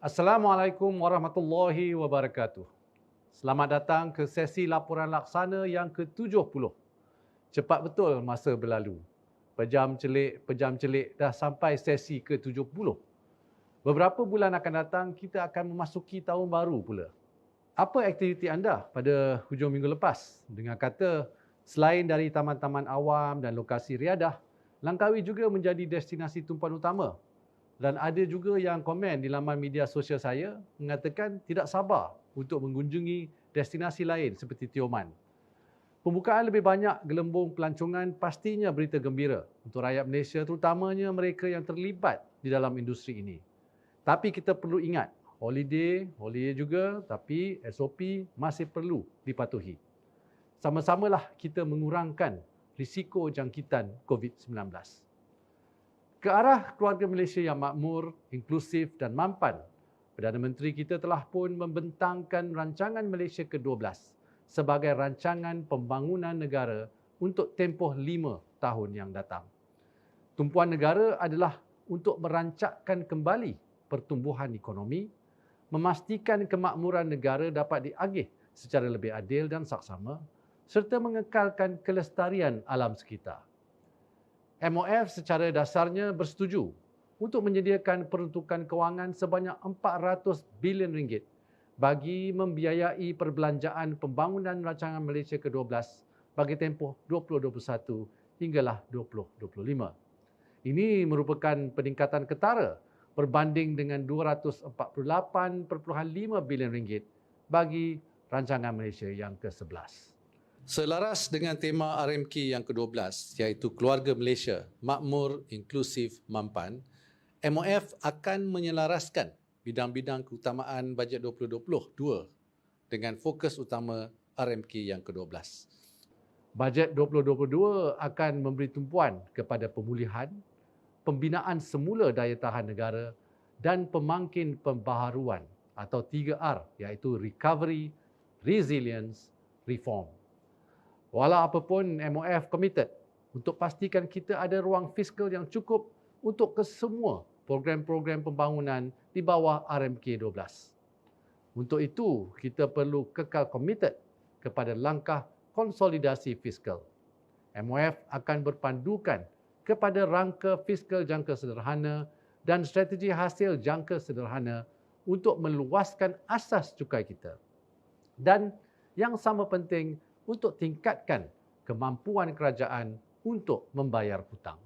Assalamualaikum warahmatullahi wabarakatuh. Selamat datang ke sesi laporan laksana yang ke-70. Cepat betul masa berlalu. Pejam celik dah sampai sesi ke-70. Beberapa bulan akan datang, kita akan memasuki tahun baru pula. Apa aktiviti anda pada hujung minggu lepas? Dengan kata, selain dari taman-taman awam dan lokasi riadah, Langkawi juga menjadi destinasi tumpuan utama. Dan ada juga yang komen di laman media sosial saya mengatakan tidak sabar untuk mengunjungi destinasi lain seperti Tioman. Pembukaan lebih banyak gelembung pelancongan pastinya berita gembira untuk rakyat Malaysia, terutamanya mereka yang terlibat di dalam industri ini. Tapi kita perlu ingat, holiday juga, tapi SOP masih perlu dipatuhi. Sama-samalah kita mengurangkan risiko jangkitan COVID-19. Ke arah keluarga Malaysia yang makmur, inklusif dan mampan, Perdana Menteri kita telah pun membentangkan rancangan Malaysia ke-12 sebagai rancangan pembangunan negara untuk tempoh 5 tahun yang datang. Tumpuan negara adalah untuk merancakkan kembali pertumbuhan ekonomi, memastikan kemakmuran negara dapat diagih secara lebih adil dan saksama, serta mengekalkan kelestarian alam sekitar. MOF secara dasarnya bersetuju untuk menyediakan peruntukan kewangan sebanyak 400 bilion ringgit bagi membiayai perbelanjaan pembangunan rancangan Malaysia ke-12 bagi tempoh 2021 hinggalah 2025. Ini merupakan peningkatan ketara berbanding dengan 248.5 bilion ringgit bagi rancangan Malaysia yang ke-11. Selaras dengan tema RMK yang ke-12 iaitu Keluarga Malaysia Makmur, Inklusif, Mampan, MOF akan menyelaraskan bidang-bidang keutamaan bajet 2022 dengan fokus utama RMK yang ke-12. Bajet 2022 akan memberi tumpuan kepada pemulihan, pembinaan semula daya tahan negara dan pemangkin pembaharuan atau 3R iaitu Recovery, Resilience, Reform. Walau apapun, MOF committed untuk pastikan kita ada ruang fiskal yang cukup untuk kesemua program-program pembangunan di bawah RMK 12. Untuk itu, kita perlu kekal committed kepada langkah konsolidasi fiskal. MOF akan berpandukan kepada rangka fiskal jangka sederhana dan strategi hasil jangka sederhana untuk meluaskan asas cukai kita. Dan yang sama penting, untuk tingkatkan kemampuan kerajaan untuk membayar hutang.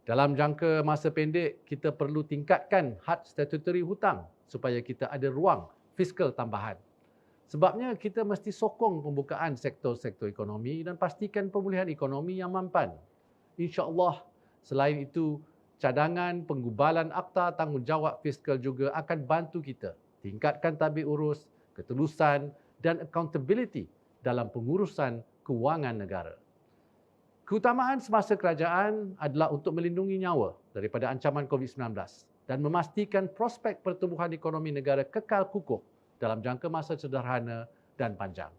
Dalam jangka masa pendek, kita perlu tingkatkan had statutory hutang supaya kita ada ruang fiskal tambahan. Sebabnya kita mesti sokong pembukaan sektor-sektor ekonomi dan pastikan pemulihan ekonomi yang mampan. InsyaAllah, selain itu, cadangan penggubalan akta tanggungjawab fiskal juga akan bantu kita tingkatkan tabik urus, ketulusan dan accountability dalam pengurusan kewangan negara. Keutamaan semasa kerajaan adalah untuk melindungi nyawa daripada ancaman COVID-19 dan memastikan prospek pertumbuhan ekonomi negara kekal kukuh dalam jangka masa sederhana dan panjang.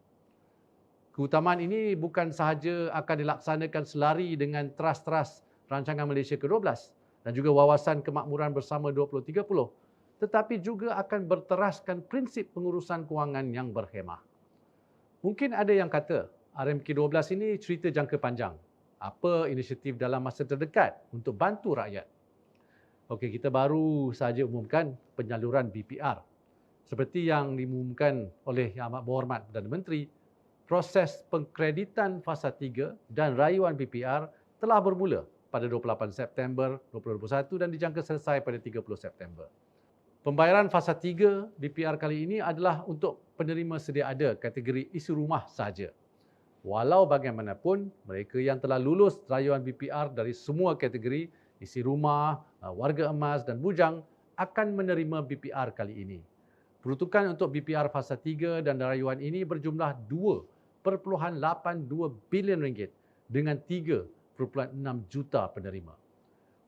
Keutamaan ini bukan sahaja akan dilaksanakan selari dengan teras-teras rancangan Malaysia ke-12 dan juga wawasan kemakmuran bersama 2030, tetapi juga akan berteraskan prinsip pengurusan kewangan yang berhemah. Mungkin ada yang kata RMK 12 ini cerita jangka panjang. Apa inisiatif dalam masa terdekat untuk bantu rakyat? Okey, kita baru sahaja umumkan penyaluran BPR. Seperti yang diumumkan oleh Yang Amat Berhormat Perdana Menteri, proses pengkreditan fasa 3 dan rayuan BPR telah bermula pada 28 September 2021 dan dijangka selesai pada 30 September. Pembayaran fasa 3 BPR kali ini adalah untuk penerima sedia ada kategori isi rumah sahaja. Walau bagaimanapun, mereka yang telah lulus rayuan BPR dari semua kategori, isi rumah, warga emas dan bujang akan menerima BPR kali ini. Peruntukan untuk BPR fasa 3 dan rayuan ini berjumlah 2.82 bilion ringgit dengan 3.6 juta penerima.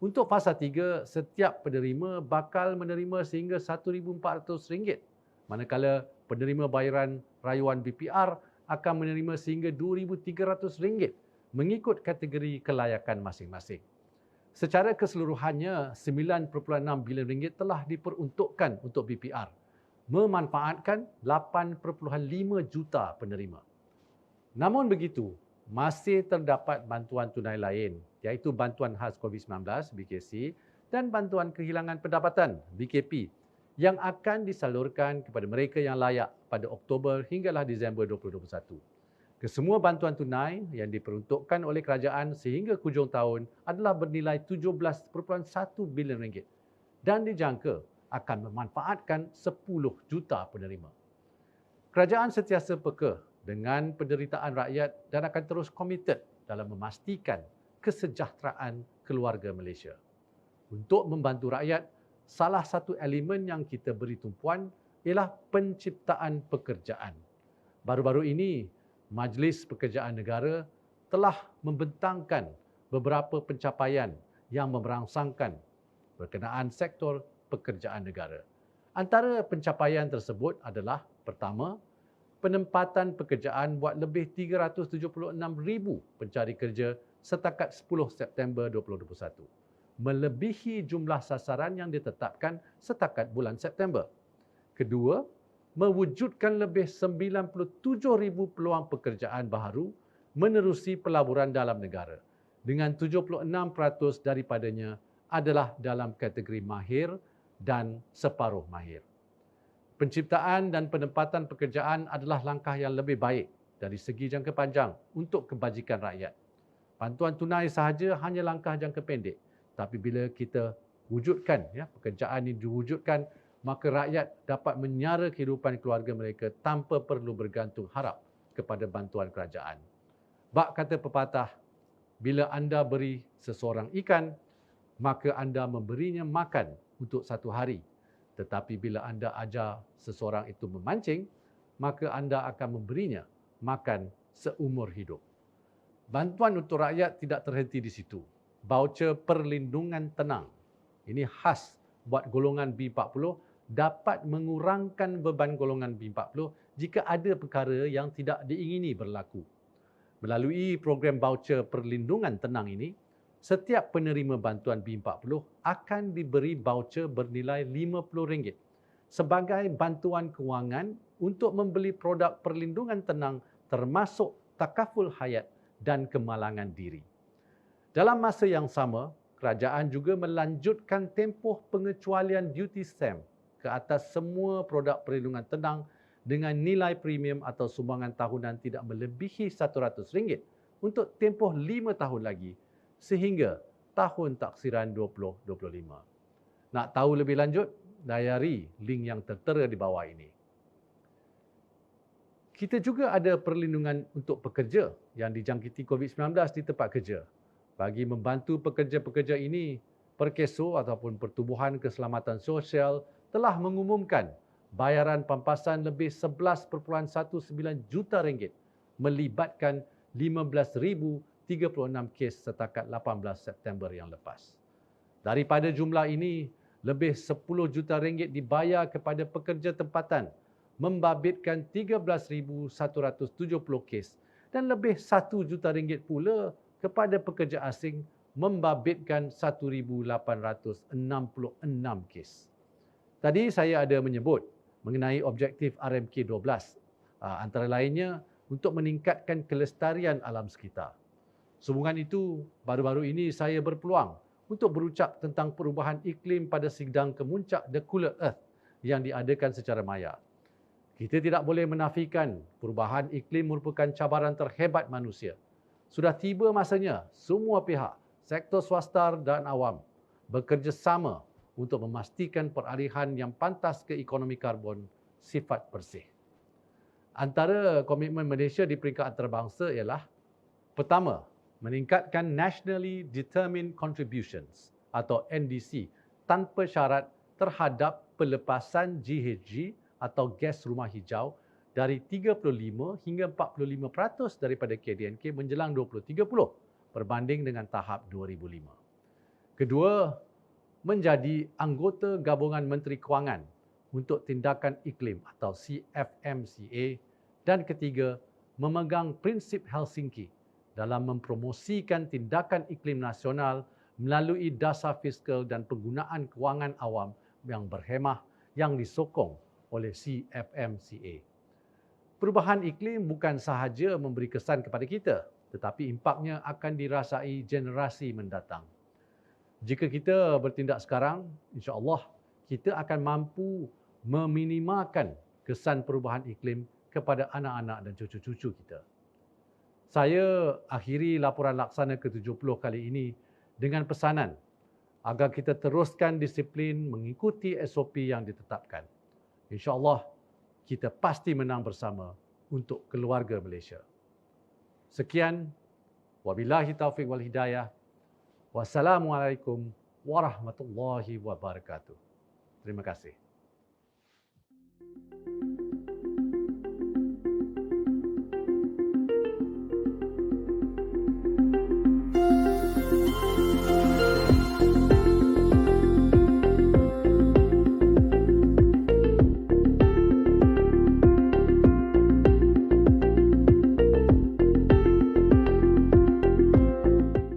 Untuk fasa 3, setiap penerima bakal menerima sehingga RM1,400, manakala penerima bayaran rayuan BPR akan menerima sehingga RM2,300 mengikut kategori kelayakan masing-masing. Secara keseluruhannya, 9.6 bilion ringgit telah diperuntukkan untuk BPR, memanfaatkan 8.5 juta penerima. Namun begitu, masih terdapat bantuan tunai lain, iaitu bantuan khas COVID-19 BKC dan bantuan kehilangan pendapatan BKP yang akan disalurkan kepada mereka yang layak pada Oktober hinggalah Disember 2021. Kesemua bantuan tunai yang diperuntukkan oleh kerajaan sehingga hujung tahun adalah bernilai 17.1 bilion ringgit dan dijangka akan memanfaatkan 10 juta penerima. Kerajaan sentiasa peka dengan penderitaan rakyat dan akan terus komited dalam memastikan kesejahteraan keluarga Malaysia. Untuk membantu rakyat, salah satu elemen yang kita beri tumpuan ialah penciptaan pekerjaan. Baru-baru ini, Majlis Pekerjaan Negara telah membentangkan beberapa pencapaian yang merangsangkan berkenaan sektor pekerjaan negara. Antara pencapaian tersebut adalah pertama, penempatan pekerjaan buat lebih 376,000 pencari kerja setakat 10 September 2021, melebihi jumlah sasaran yang ditetapkan setakat bulan September. Kedua, mewujudkan lebih 97,000 peluang pekerjaan baharu menerusi pelaburan dalam negara, dengan 76% daripadanya adalah dalam kategori mahir dan separuh mahir. Penciptaan dan penempatan pekerjaan adalah langkah yang lebih baik dari segi jangka panjang untuk kebajikan rakyat. Bantuan tunai sahaja hanya langkah jangka pendek, tapi bila kita wujudkan, pekerjaan ini diwujudkan, maka rakyat dapat menyara kehidupan keluarga mereka tanpa perlu bergantung harap kepada bantuan kerajaan. Bak kata pepatah, bila anda beri seseorang ikan, maka anda memberinya makan untuk satu hari. Tetapi bila anda ajar seseorang itu memancing, maka anda akan memberinya makan seumur hidup. Bantuan untuk rakyat tidak terhenti di situ. Voucher perlindungan tenang, ini khas buat golongan B40, dapat mengurangkan beban golongan B40 jika ada perkara yang tidak diingini berlaku. Melalui program voucher perlindungan tenang ini, setiap penerima bantuan B40 akan diberi voucher bernilai RM50 sebagai bantuan kewangan untuk membeli produk perlindungan tenang termasuk takaful hayat dan kemalangan diri. Dalam masa yang sama, kerajaan juga melanjutkan tempoh pengecualian duty stamp ke atas semua produk perlindungan tenang dengan nilai premium atau sumbangan tahunan tidak melebihi RM100 untuk tempoh 5 tahun lagi sehingga tahun taksiran 2025. Nak tahu lebih lanjut, layari link yang tertera di bawah ini. Kita juga ada perlindungan untuk pekerja yang dijangkiti COVID-19 di tempat kerja. Bagi membantu pekerja-pekerja ini, Perkeso ataupun Pertubuhan Keselamatan Sosial telah mengumumkan bayaran pampasan lebih 11.19 juta ringgit melibatkan 15,036 kes setakat 18 September yang lepas. Daripada jumlah ini, lebih 10 juta ringgit dibayar kepada pekerja tempatan, membabitkan 13,170 kes dan lebih 1 juta ringgit pula kepada pekerja asing, membabitkan 1,866 kes. Tadi saya ada menyebut mengenai objektif RMK 12, antara lainnya untuk meningkatkan kelestarian alam sekitar. Sehubungan itu, baru-baru ini saya berpeluang untuk berucap tentang perubahan iklim pada sidang kemuncak The Cooler Earth yang diadakan secara maya. Kita tidak boleh menafikan perubahan iklim merupakan cabaran terhebat manusia. Sudah tiba masanya semua pihak, sektor swasta dan awam, bekerjasama untuk memastikan peralihan yang pantas ke ekonomi karbon sifat bersih. Antara komitmen Malaysia di peringkat antarabangsa ialah pertama, meningkatkan Nationally Determined Contributions atau NDC tanpa syarat terhadap pelepasan GHG atau gas rumah hijau dari 35 hingga 45% daripada KDNK menjelang 2030 berbanding dengan tahap 2005. Kedua, menjadi anggota Gabungan Menteri Kewangan untuk Tindakan Iklim atau CFMCA. Dan ketiga, memegang prinsip Helsinki dalam mempromosikan tindakan iklim nasional melalui dasar fiskal dan penggunaan kewangan awam yang berhemah yang disokong oleh CFMCA. Perubahan iklim bukan sahaja memberi kesan kepada kita, tetapi impaknya akan dirasai generasi mendatang. Jika kita bertindak sekarang, insya-Allah kita akan mampu meminimalkan kesan perubahan iklim kepada anak-anak dan cucu-cucu kita. Saya akhiri laporan laksana ke-70 kali ini dengan pesanan agar kita teruskan disiplin mengikuti SOP yang ditetapkan. InsyaAllah, kita pasti menang bersama untuk keluarga Malaysia. Sekian, wabillahi taufiq wal hidayah. Wassalamualaikum warahmatullahi wabarakatuh. Terima kasih.